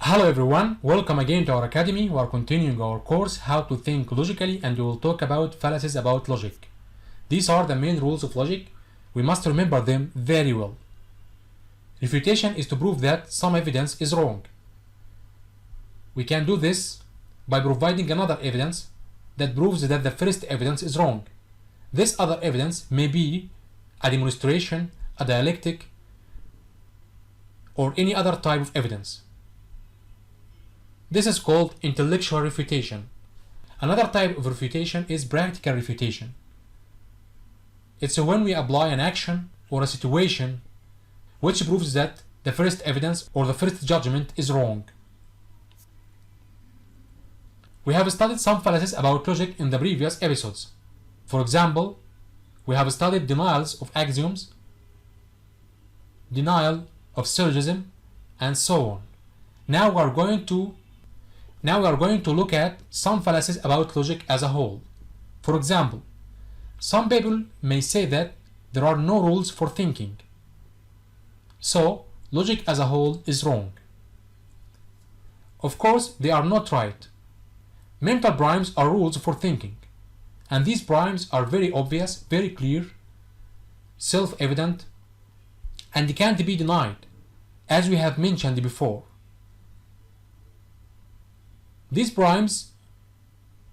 Hello everyone, welcome again to our academy. We are continuing our course How to Think Logically, and we will talk about fallacies about logic. These are the main rules of logic. We must remember them very well. Refutation is to prove that some evidence is wrong. We can do this by providing another evidence that proves that the first evidence is wrong. This other evidence may be a demonstration, a dialectic, or any other type of evidence. This is called intellectual refutation. Another type of refutation is practical refutation. It's when we apply an action or a situation which proves that the first evidence or the first judgment is wrong. We have studied some fallacies about logic in the previous episodes. For example, we have studied denials of axioms, denial of syllogism, and so on. Now we are going to look at some fallacies about logic as a whole. For example, some people may say that there are no rules for thinking, so logic as a whole is wrong. Of course, they are not right. Mental primes are rules for thinking, and these primes are very obvious, very clear, self-evident, and can't be denied, as we have mentioned before. These primes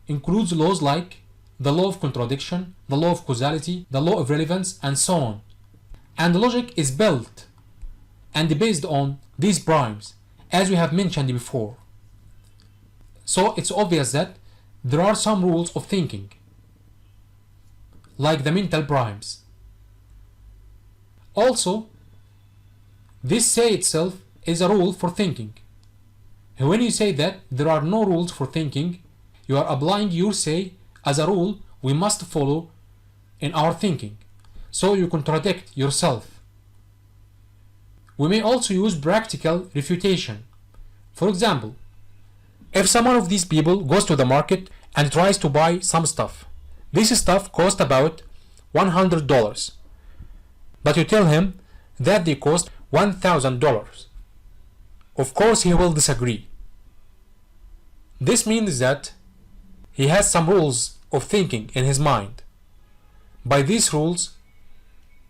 include laws like the law of contradiction, the law of causality, the law of relevance, and so on. And logic is built and based on these primes, as we have mentioned before. So it's obvious that there are some rules of thinking, like the mental primes. Also, this say itself is a rule for thinking. When you say that there are no rules for thinking, you are applying your say as a rule we must follow in our thinking. So you contradict yourself. We may also use practical refutation. For example, if someone of these people goes to the market and tries to buy some stuff, this stuff cost about $100, but you tell him that they cost $1,000. Of course he will disagree. This means that he has some rules of thinking in his mind. By these rules,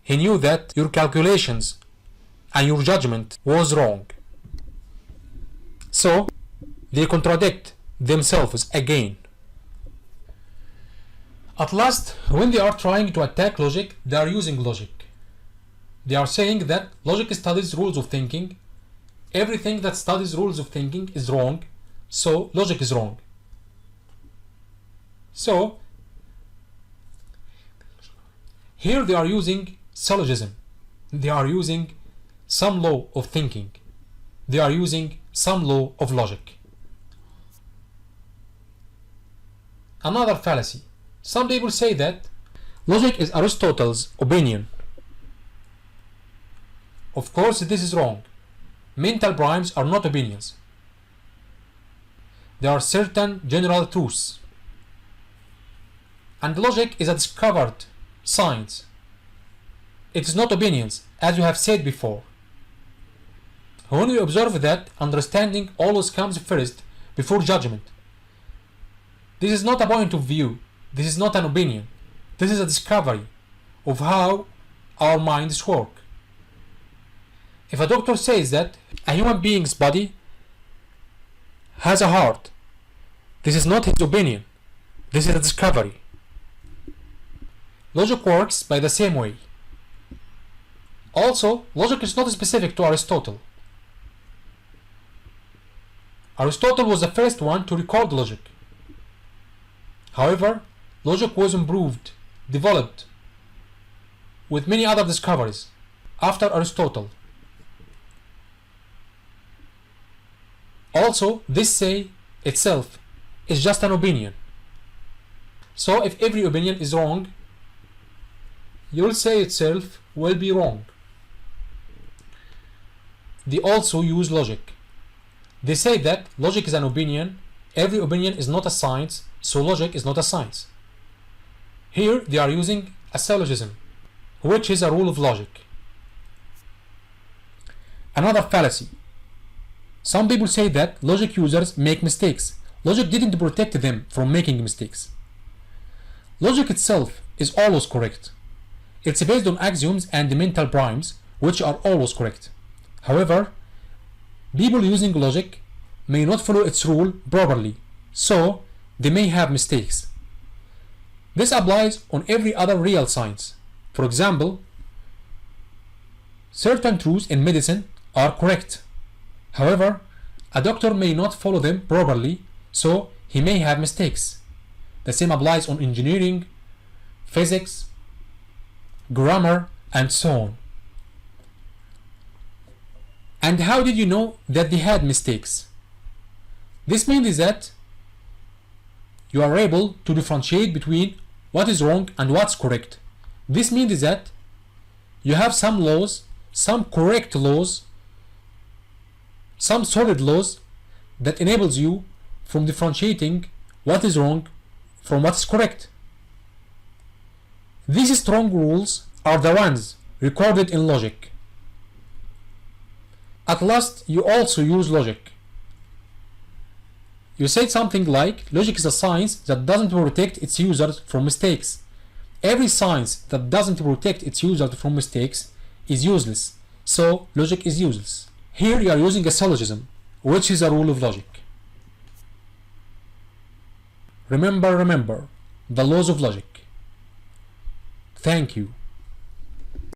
he knew that your calculations and your judgment was wrong. So, they contradict themselves again. At last, when they are trying to attack logic, they are using logic. They are saying that logic studies rules of thinking. Everything that studies rules of thinking is wrong, so logic is wrong. So, here they are using syllogism. They are using some law of thinking. They are using some law of logic. Another fallacy. Some people say that logic is Aristotle's opinion. Of course, this is wrong. Mental primes are not opinions. There are certain general truths. And logic is a discovered science. It is not opinions, as we have said before. When we observe that understanding always comes first before judgment, this is not a point of view. This is not an opinion. This is a discovery of how our minds work. If a doctor says that a human being's body has a heart, this is not his opinion. This is a discovery. Logic works by the same way. Also, logic is not specific to Aristotle. Aristotle was the first one to record logic. However, logic was improved, developed, with many other discoveries after Aristotle. Also, this say itself is just an opinion. So if every opinion is wrong, your say itself will be wrong. They also use logic. They say that logic is an opinion. Every opinion is not a science, so logic is not a science. Here they are using a syllogism, which is a rule of logic. Another fallacy. Some people say that logic users make mistakes. Logic didn't protect them from making mistakes. Logic itself is always correct. It's based on axioms and mental primes, which are always correct. However, people using logic may not follow its rule properly, so they may have mistakes. This applies on every other real science. For example, certain truths in medicine are correct. However, a doctor may not follow them properly, so he may have mistakes. The same applies on engineering, physics, grammar, and so on. And how did you know that they had mistakes? This means that you are able to differentiate between what is wrong and what's correct. This means that you have some laws, some correct laws, some solid laws that enables you from differentiating what is wrong from what is correct. These strong rules are the ones recorded in logic. At last, you also use logic. You said something like, logic is a science that doesn't protect its users from mistakes. Every science that doesn't protect its users from mistakes is useless, so logic is useless. Here you are using a syllogism, which is a rule of logic. Remember the laws of logic. Thank you.